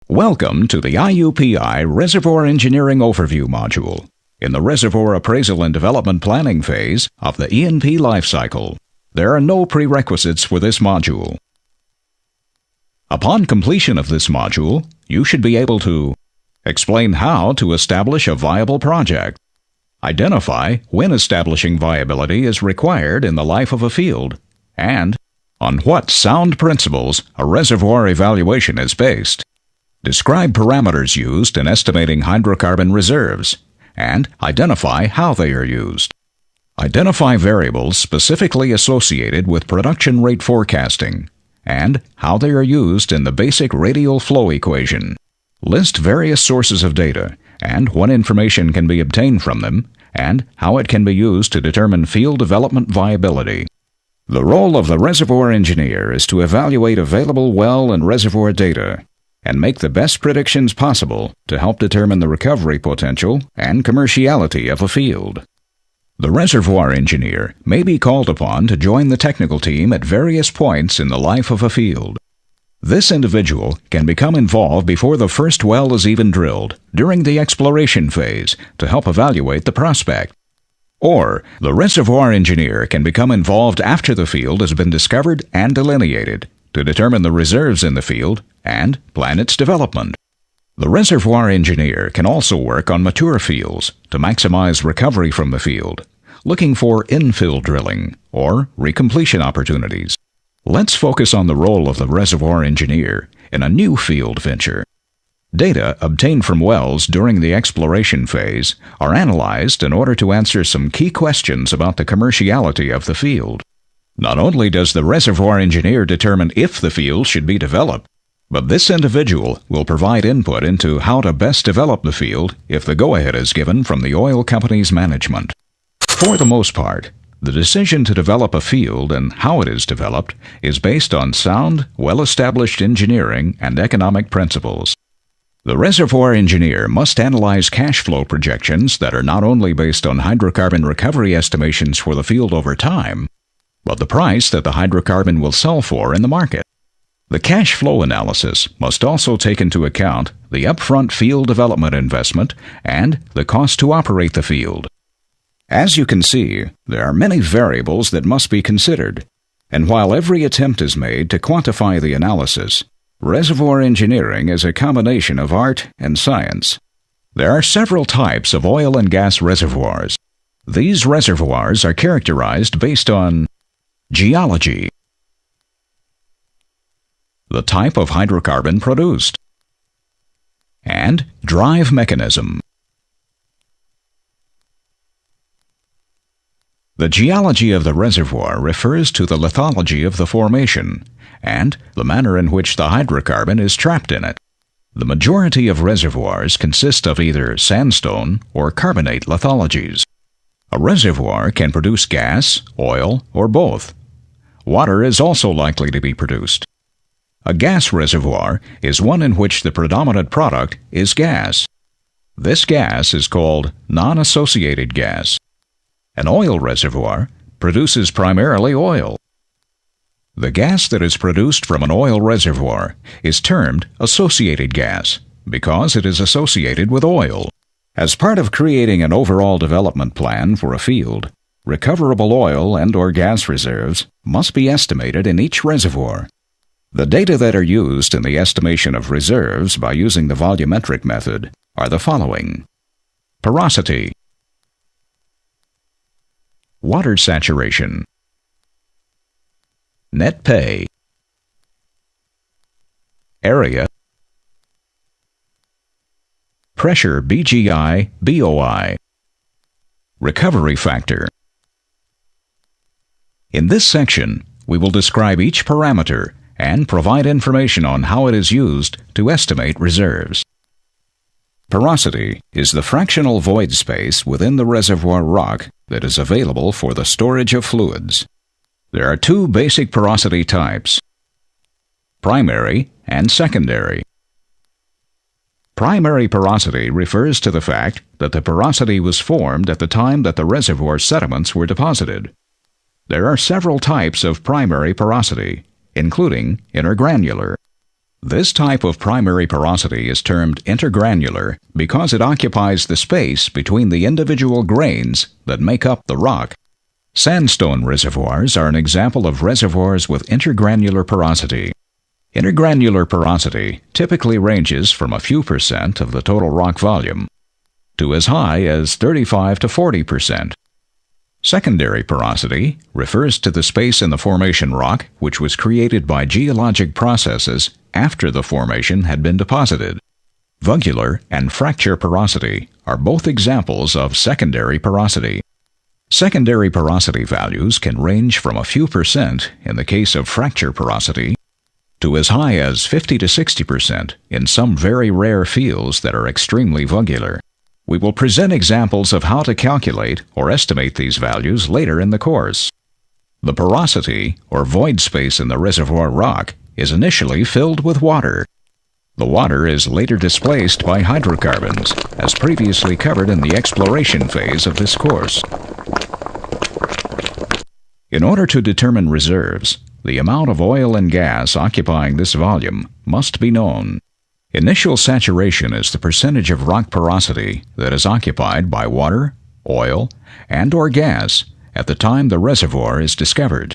Welcome to the IUPI Reservoir Engineering Overview module in the Reservoir Appraisal and Development Planning phase of the E&P lifecycle. There are no prerequisites for this module. Upon completion of this module, you should be able to explain how to establish a viable project, identify when establishing viability is required in the life of a field, and on what sound principles a reservoir evaluation is based. Describe parameters used in estimating hydrocarbon reserves, and identify how they are used. Identify variables specifically associated with production rate forecasting, and how they are used in the basic radial flow equation. List various sources of data, and what information can be obtained from them, and how it can be used to determine field development viability. The role of the reservoir engineer is to evaluate available well and reservoir data, and make the best predictions possible to help determine the recovery potential and commerciality of a field. The reservoir engineer may be called upon to join the technical team at various points in the life of a field. This individual can become involved before the first well is even drilled, during the exploration phase, to help evaluate the prospect. Or, the reservoir engineer can become involved after the field has been discovered and delineated, to determine the reserves in the field and plan its development. The reservoir engineer can also work on mature fields to maximize recovery from the field, looking for infill drilling or recompletion opportunities. Let's focus on the role of the reservoir engineer in a new field venture. Data obtained from wells during the exploration phase are analyzed in order to answer some key questions about the commerciality of the field. Not only does the reservoir engineer determine if the field should be developed, but this individual will provide input into how to best develop the field if the go-ahead is given from the oil company's management. For the most part, the decision to develop a field and how it is developed is based on sound, well-established engineering and economic principles. The reservoir engineer must analyze cash flow projections that are not only based on hydrocarbon recovery estimations for the field over time, but the price that the hydrocarbon will sell for in the market. The cash flow analysis must also take into account the upfront field development investment and the cost to operate the field. As you can see, there are many variables that must be considered, and while every attempt is made to quantify the analysis, reservoir engineering is a combination of art and science. There are several types of oil and gas reservoirs. These reservoirs are characterized based on geology, the type of hydrocarbon produced, and drive mechanism. The geology of the reservoir refers to the lithology of the formation and the manner in which the hydrocarbon is trapped in it. The majority of reservoirs consist of either sandstone or carbonate lithologies. A reservoir can produce gas, oil, or both. Water is also likely to be produced. A gas reservoir is one in which the predominant product is gas. This gas is called non-associated gas. An oil reservoir produces primarily oil. The gas that is produced from an oil reservoir is termed associated gas because it is associated with oil. As part of creating an overall development plan for a field, recoverable oil and/or gas reserves must be estimated in each reservoir. The data that are used in the estimation of reserves by using the volumetric method are the following: porosity, water saturation, net pay, area, pressure BGI, BOI, recovery factor. In this section, we will describe each parameter and provide information on how it is used to estimate reserves. Porosity is the fractional void space within the reservoir rock that is available for the storage of fluids. There are two basic porosity types: primary and secondary. Primary porosity refers to the fact that the porosity was formed at the time that the reservoir sediments were deposited. There are several types of primary porosity, including intergranular. This type of primary porosity is termed intergranular because it occupies the space between the individual grains that make up the rock. Sandstone reservoirs are an example of reservoirs with intergranular porosity. Intergranular porosity typically ranges from a few percent of the total rock volume to as high as 35 to 40%. Secondary porosity refers to the space in the formation rock which was created by geologic processes after the formation had been deposited. Vugular and fracture porosity are both examples of secondary porosity. Secondary porosity values can range from a few percent in the case of fracture porosity to as high as 50 to 60% in some very rare fields that are extremely vugular. We will present examples of how to calculate or estimate these values later in the course. The porosity, or void space in the reservoir rock, is initially filled with water. The water is later displaced by hydrocarbons, as previously covered in the exploration phase of this course. In order to determine reserves, the amount of oil and gas occupying this volume must be known. Initial saturation is the percentage of rock porosity that is occupied by water, oil, and/or gas at the time the reservoir is discovered.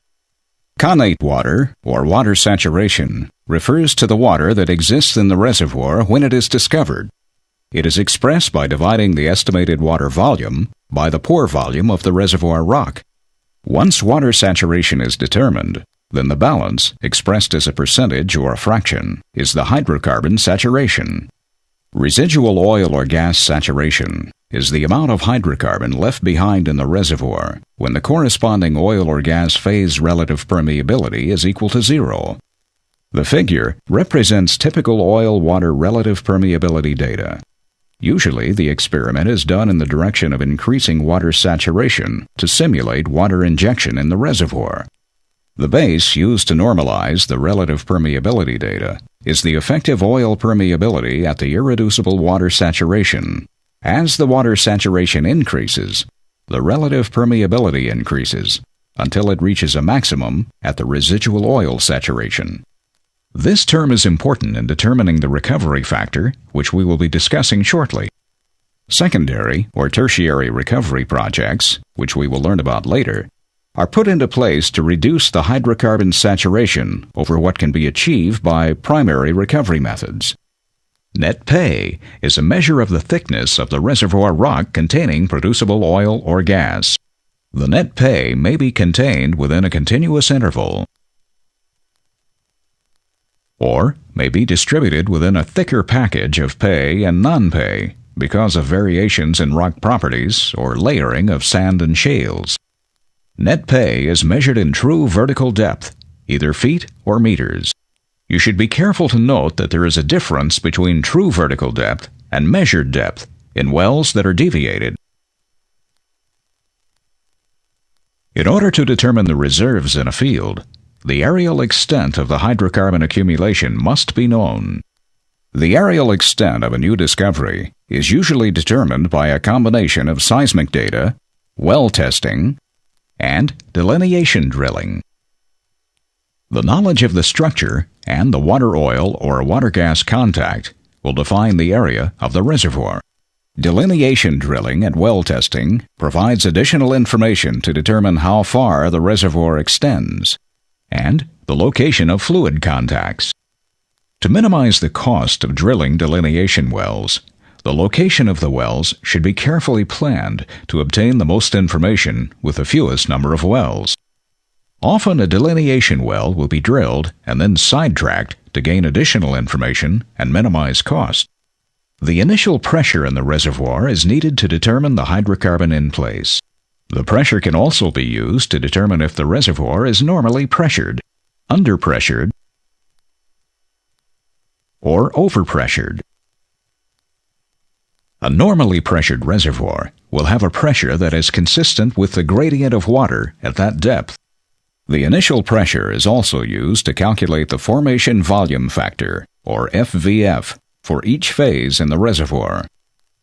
Connate water, or water saturation, refers to the water that exists in the reservoir when it is discovered. It is expressed by dividing the estimated water volume by the pore volume of the reservoir rock. Once water saturation is determined, then the balance, expressed as a percentage or a fraction, is the hydrocarbon saturation. Residual oil or gas saturation is the amount of hydrocarbon left behind in the reservoir when the corresponding oil or gas phase relative permeability is equal to 0. The figure represents typical oil-water relative permeability data. Usually, the experiment is done in the direction of increasing water saturation to simulate water injection in the reservoir. The base used to normalize the relative permeability data is the effective oil permeability at the irreducible water saturation. As the water saturation increases, the relative permeability increases until it reaches a maximum at the residual oil saturation. This term is important in determining the recovery factor, which we will be discussing shortly. Secondary or tertiary recovery projects, which we will learn about later, are put into place to reduce the hydrocarbon saturation over what can be achieved by primary recovery methods. Net pay is a measure of the thickness of the reservoir rock containing producible oil or gas. The net pay may be contained within a continuous interval, or may be distributed within a thicker package of pay and non-pay because of variations in rock properties or layering of sand and shales. Net pay is measured in true vertical depth, either feet or meters. You should be careful to note that there is a difference between true vertical depth and measured depth in wells that are deviated. In order to determine the reserves in a field, the areal extent of the hydrocarbon accumulation must be known. The areal extent of a new discovery is usually determined by a combination of seismic data, well testing, and delineation drilling. The knowledge of the structure and the water-oil or water-gas contact will define the area of the reservoir. Delineation drilling and well testing provides additional information to determine how far the reservoir extends and the location of fluid contacts. To minimize the cost of drilling delineation wells, the location of the wells should be carefully planned to obtain the most information with the fewest number of wells. Often a delineation well will be drilled and then sidetracked to gain additional information and minimize cost. The initial pressure in the reservoir is needed to determine the hydrocarbon in place. The pressure can also be used to determine if the reservoir is normally pressured, underpressured, or overpressured. A normally pressured reservoir will have a pressure that is consistent with the gradient of water at that depth. The initial pressure is also used to calculate the formation volume factor, or FVF, for each phase in the reservoir.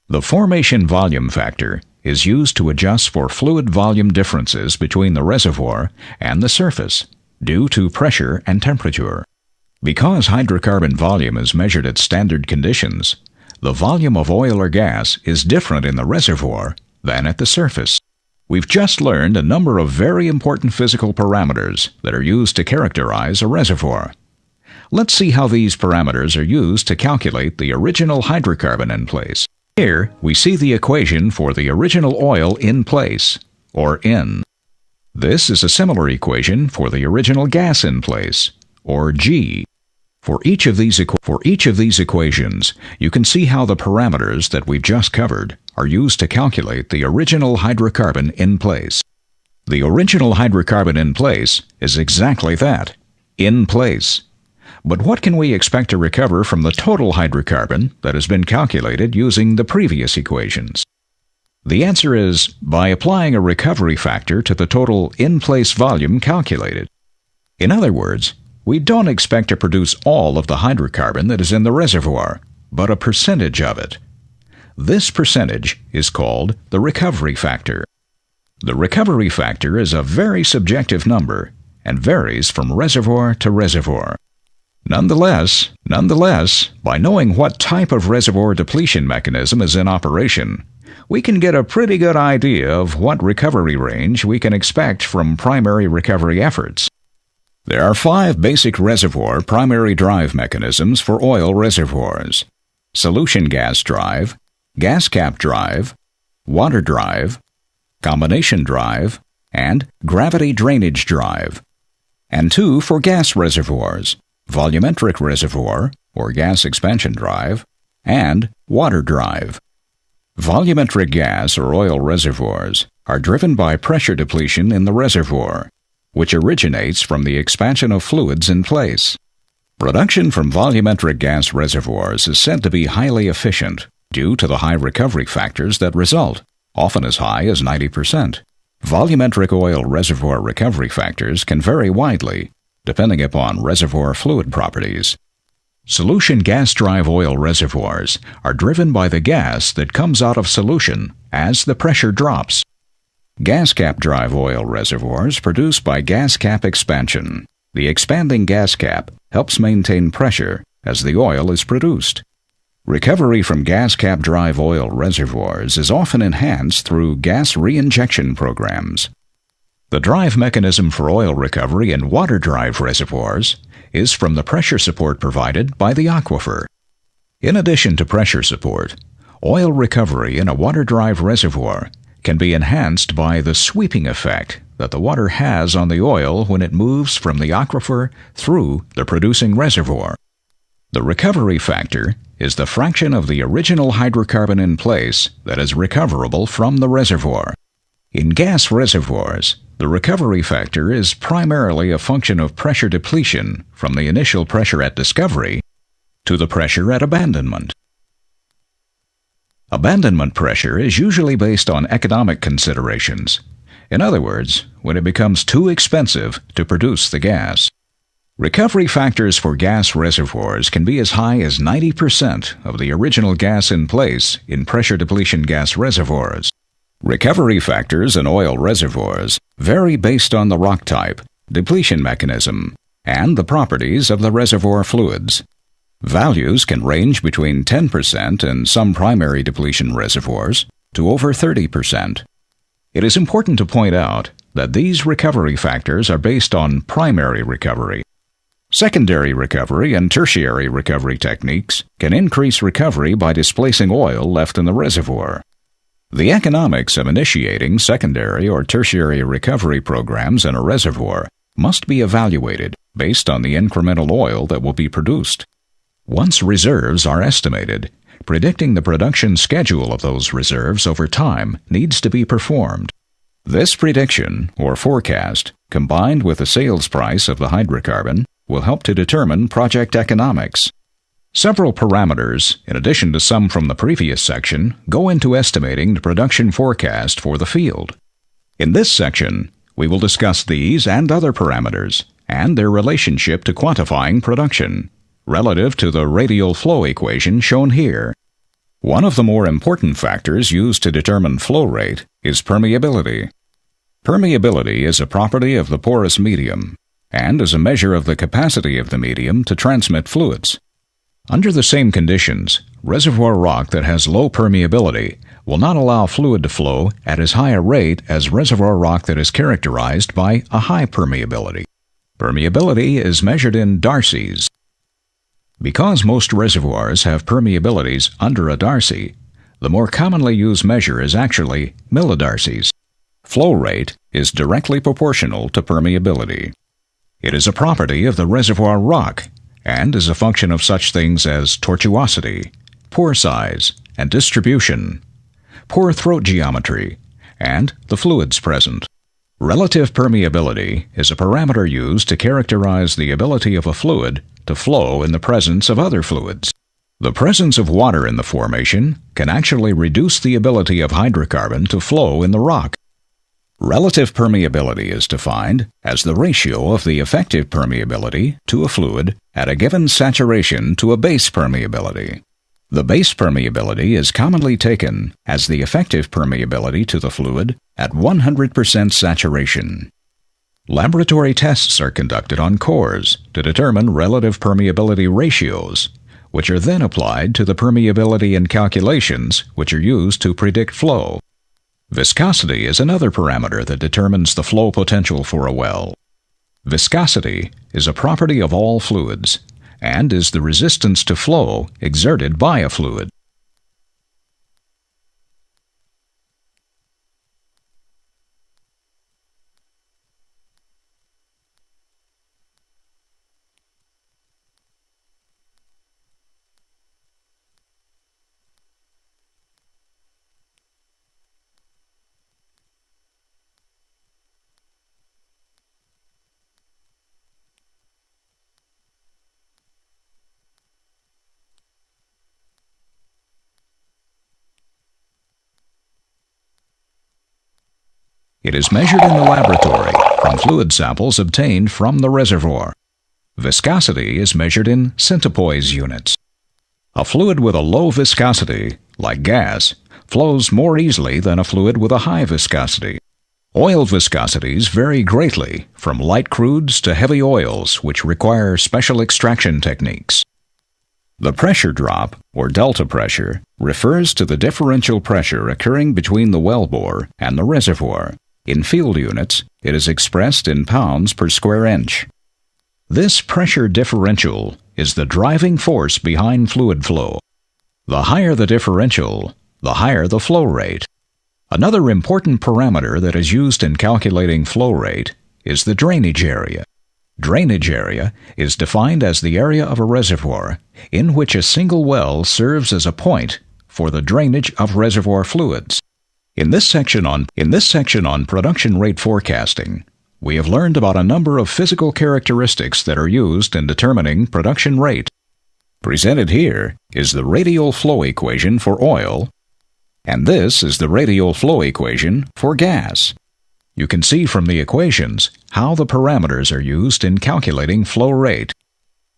The formation volume factor is used to adjust for fluid volume differences between the reservoir and the surface due to pressure and temperature. Because hydrocarbon volume is measured at standard conditions, the volume of oil or gas is different in the reservoir than at the surface. We've just learned a number of very important physical parameters that are used to characterize a reservoir. Let's see how these parameters are used to calculate the original hydrocarbon in place. Here, we see the equation for the original oil in place, or N. This is a similar equation for the original gas in place, or G. For each of these equations, you can see how the parameters that we've just covered are used to calculate the original hydrocarbon in place. The original hydrocarbon in place is exactly that, in place. But what can we expect to recover from the total hydrocarbon that has been calculated using the previous equations? The answer is by applying a recovery factor to the total in-place volume calculated. In other words, we don't expect to produce all of the hydrocarbon that is in the reservoir, but a percentage of it. This percentage is called the recovery factor. The recovery factor is a very subjective number and varies from reservoir to reservoir. Nonetheless, by knowing what type of reservoir depletion mechanism is in operation, we can get a pretty good idea of what recovery range we can expect from primary recovery efforts. There are 5 basic reservoir primary drive mechanisms for oil reservoirs: solution gas drive, gas cap drive, water drive, combination drive, and gravity drainage drive. And 2 for gas reservoirs: volumetric reservoir, or gas expansion drive, and water drive. Volumetric gas or oil reservoirs are driven by pressure depletion in the reservoir, which originates from the expansion of fluids in place. Production from volumetric gas reservoirs is said to be highly efficient due to the high recovery factors that result, often as high as 90%. Volumetric oil reservoir recovery factors can vary widely, depending upon reservoir fluid properties. Solution gas drive oil reservoirs are driven by the gas that comes out of solution as the pressure drops. Gas cap drive oil reservoirs produce by gas cap expansion. The expanding gas cap helps maintain pressure as the oil is produced. Recovery from gas cap drive oil reservoirs is often enhanced through gas reinjection programs. The drive mechanism for oil recovery in water drive reservoirs is from the pressure support provided by the aquifer. In addition to pressure support, oil recovery in a water drive reservoir can be enhanced by the sweeping effect that the water has on the oil when it moves from the aquifer through the producing reservoir. The recovery factor is the fraction of the original hydrocarbon in place that is recoverable from the reservoir. In gas reservoirs, the recovery factor is primarily a function of pressure depletion from the initial pressure at discovery to the pressure at abandonment. Abandonment pressure is usually based on economic considerations. In other words, when it becomes too expensive to produce the gas. Recovery factors for gas reservoirs can be as high as 90% of the original gas in place in pressure depletion gas reservoirs. Recovery factors in oil reservoirs vary based on the rock type, depletion mechanism, and the properties of the reservoir fluids. Values can range between 10% in some primary depletion reservoirs to over 30%. It is important to point out that these recovery factors are based on primary recovery. Secondary recovery and tertiary recovery techniques can increase recovery by displacing oil left in the reservoir. The economics of initiating secondary or tertiary recovery programs in a reservoir must be evaluated based on the incremental oil that will be produced. Once reserves are estimated, predicting the production schedule of those reserves over time needs to be performed. This prediction, or forecast, combined with the sales price of the hydrocarbon, will help to determine project economics. Several parameters, in addition to some from the previous section, go into estimating the production forecast for the field. In this section, we will discuss these and other parameters, and their relationship to quantifying production, relative to the radial flow equation shown here. One of the more important factors used to determine flow rate is permeability. Permeability is a property of the porous medium. and is a measure of the capacity of the medium to transmit fluids. Under the same conditions, reservoir rock that has low permeability will not allow fluid to flow at as high a rate as reservoir rock that is characterized by a high permeability. Permeability is measured in darcies. Because most reservoirs have permeabilities under a darcy, the more commonly used measure is actually millidarcies. Flow rate is directly proportional to permeability. It is a property of the reservoir rock and is a function of such things as tortuosity, pore size and distribution, pore throat geometry, and the fluids present. Relative permeability is a parameter used to characterize the ability of a fluid to flow in the presence of other fluids. The presence of water in the formation can actually reduce the ability of hydrocarbon to flow in the rock. Relative permeability is defined as the ratio of the effective permeability to a fluid at a given saturation to a base permeability. The base permeability is commonly taken as the effective permeability to the fluid at 100% saturation. Laboratory tests are conducted on cores to determine relative permeability ratios, which are then applied to the permeability in calculations which are used to predict flow. Viscosity is another parameter that determines the flow potential for a well. Viscosity is a property of all fluids and is the resistance to flow exerted by a fluid. It is measured in the laboratory from fluid samples obtained from the reservoir. Viscosity is measured in centipoise units. A fluid with a low viscosity, like gas, flows more easily than a fluid with a high viscosity. Oil viscosities vary greatly from light crudes to heavy oils, which require special extraction techniques. The pressure drop, or delta pressure, refers to the differential pressure occurring between the wellbore and the reservoir. In field units, it is expressed in pounds per square inch. This pressure differential is the driving force behind fluid flow. The higher the differential, the higher the flow rate. Another important parameter that is used in calculating flow rate is the drainage area. Drainage area is defined as the area of a reservoir in which a single well serves as a point for the drainage of reservoir fluids. In this section on production rate forecasting, we have learned about a number of physical characteristics that are used in determining production rate. Presented here is the radial flow equation for oil, and this is the radial flow equation for gas. You can see from the equations how the parameters are used in calculating flow rate.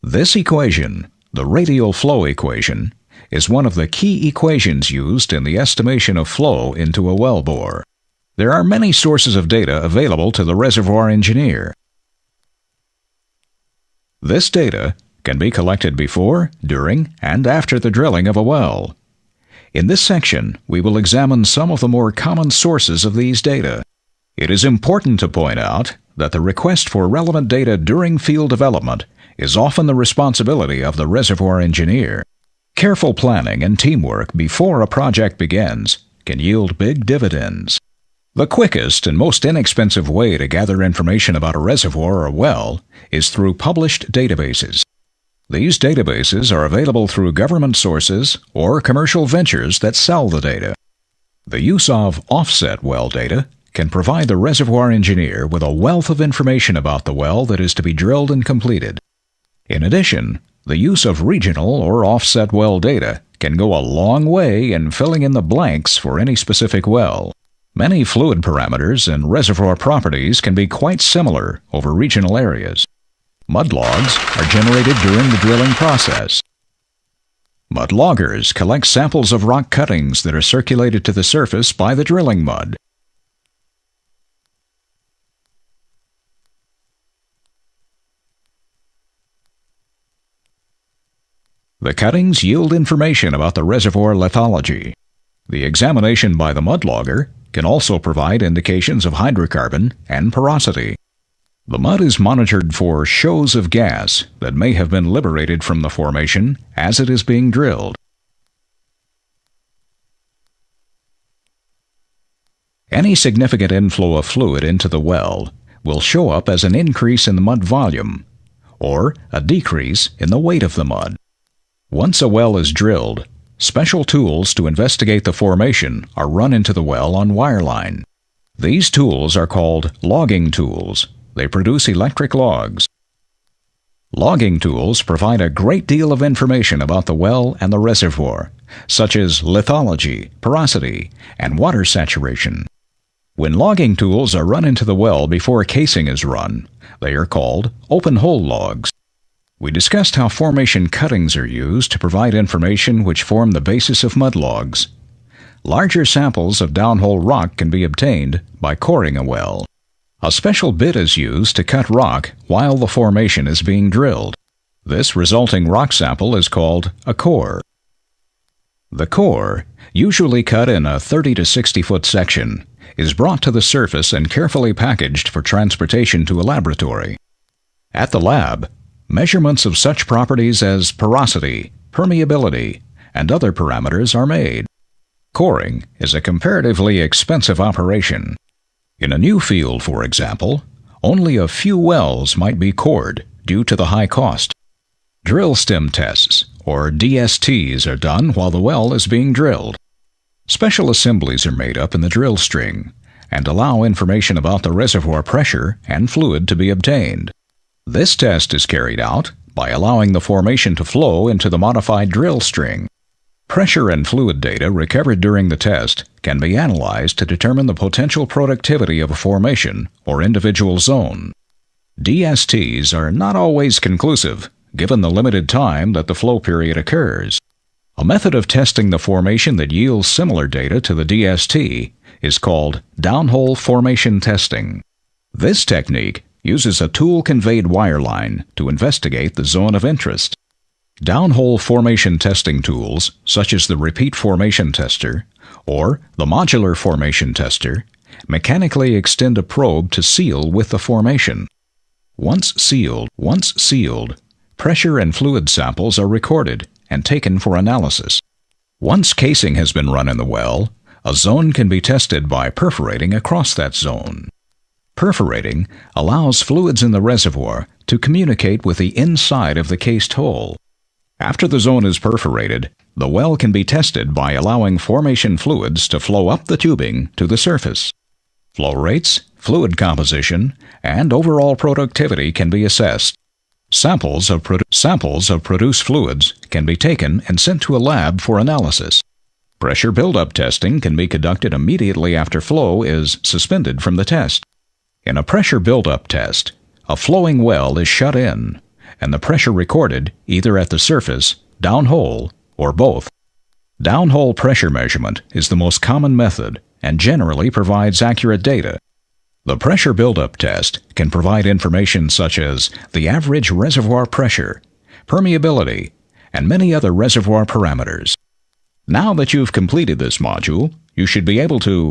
This equation, the radial flow equation, is one of the key equations used in the estimation of flow into a wellbore. There are many sources of data available to the reservoir engineer. This data can be collected before, during, and after the drilling of a well. In this section, we will examine some of the more common sources of these data. It is important to point out that the request for relevant data during field development is often the responsibility of the reservoir engineer. Careful planning and teamwork before a project begins can yield big dividends. The quickest and most inexpensive way to gather information about a reservoir or well is through published databases. These databases are available through government sources or commercial ventures that sell the data. The use of offset well data can provide the reservoir engineer with a wealth of information about the well that is to be drilled and completed. In addition, the use of regional or offset well data can go a long way in filling in the blanks for any specific well. Many fluid parameters and reservoir properties can be quite similar over regional areas. Mud logs are generated during the drilling process. Mud loggers collect samples of rock cuttings that are circulated to the surface by the drilling mud. The cuttings yield information about the reservoir lithology. The examination by the mud logger can also provide indications of hydrocarbon and porosity. The mud is monitored for shows of gas that may have been liberated from the formation as it is being drilled. Any significant inflow of fluid into the well will show up as an increase in the mud volume or a decrease in the weight of the mud. Once a well is drilled, special tools to investigate the formation are run into the well on wireline. These tools are called logging tools. They produce electric logs. Logging tools provide a great deal of information about the well and the reservoir, such as lithology, porosity, and water saturation. When logging tools are run into the well before a casing is run, they are called open-hole logs. We discussed how formation cuttings are used to provide information which form the basis of mud logs. Larger samples of downhole rock can be obtained by coring a well. A special bit is used to cut rock while the formation is being drilled. This resulting rock sample is called a core. The core, usually cut in a 30 to 60 foot section, is brought to the surface and carefully packaged for transportation to a laboratory. At the lab, measurements of such properties as porosity, permeability, and other parameters are made. Coring is a comparatively expensive operation. In a new field, for example, only a few wells might be cored due to the high cost. Drill stem tests, or DSTs, are done while the well is being drilled. Special assemblies are made up in the drill string and allow information about the reservoir pressure and fluid to be obtained. This test is carried out by allowing the formation to flow into the modified drill string. Pressure and fluid data recovered during the test can be analyzed to determine the potential productivity of a formation or individual zone. DSTs are not always conclusive, given the limited time that the flow period occurs. A method of testing the formation that yields similar data to the DST is called downhole formation testing. This technique uses a tool-conveyed wireline to investigate the zone of interest. Downhole formation testing tools, such as the repeat formation tester or the modular formation tester, mechanically extend a probe to seal with the formation. Once sealed, pressure and fluid samples are recorded and taken for analysis. Once casing has been run in the well, a zone can be tested by perforating across that zone. Perforating allows fluids in the reservoir to communicate with the inside of the cased hole. After the zone is perforated, the well can be tested by allowing formation fluids to flow up the tubing to the surface. Flow rates, fluid composition, and overall productivity can be assessed. Samples of produced fluids can be taken and sent to a lab for analysis. Pressure buildup testing can be conducted immediately after flow is suspended from the test. In a pressure buildup test, a flowing well is shut in, and the pressure recorded either at the surface, downhole, or both. Downhole pressure measurement is the most common method and generally provides accurate data. The pressure buildup test can provide information such as the average reservoir pressure, permeability, and many other reservoir parameters. Now that you've completed this module, you should be able to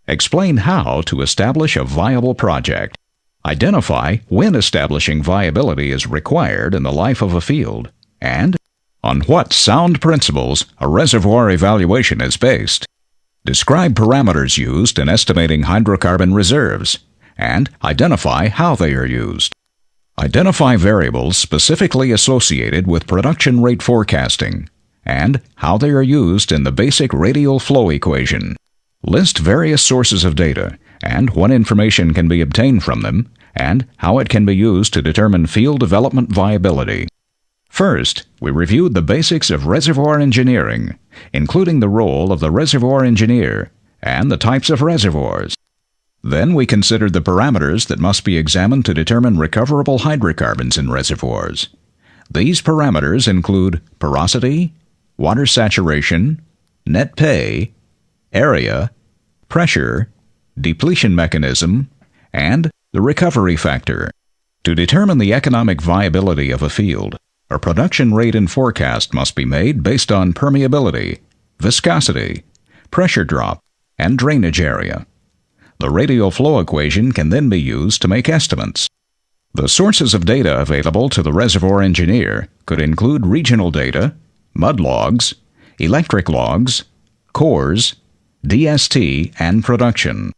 explain how to establish a viable project, identify when establishing viability is required in the life of a field, and on what sound principles a reservoir evaluation is based. Describe parameters used in estimating hydrocarbon reserves, and identify how they are used. Identify variables specifically associated with production rate forecasting, and how they are used in the basic radial flow equation. List various sources of data, and what information can be obtained from them, and how it can be used to determine field development viability. First, we reviewed the basics of reservoir engineering, including the role of the reservoir engineer and the types of reservoirs. Then we considered the parameters that must be examined to determine recoverable hydrocarbons in reservoirs. These parameters include porosity, water saturation, net pay, area, pressure, depletion mechanism, and the recovery factor. To determine the economic viability of a field, a production rate and forecast must be made based on permeability, viscosity, pressure drop, and drainage area. The radial flow equation can then be used to make estimates. The sources of data available to the reservoir engineer could include regional data, mud logs, electric logs, cores, DST, and production.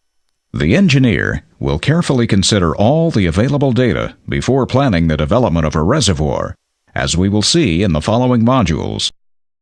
The engineer will carefully consider all the available data before planning the development of a reservoir, as we will see in the following modules.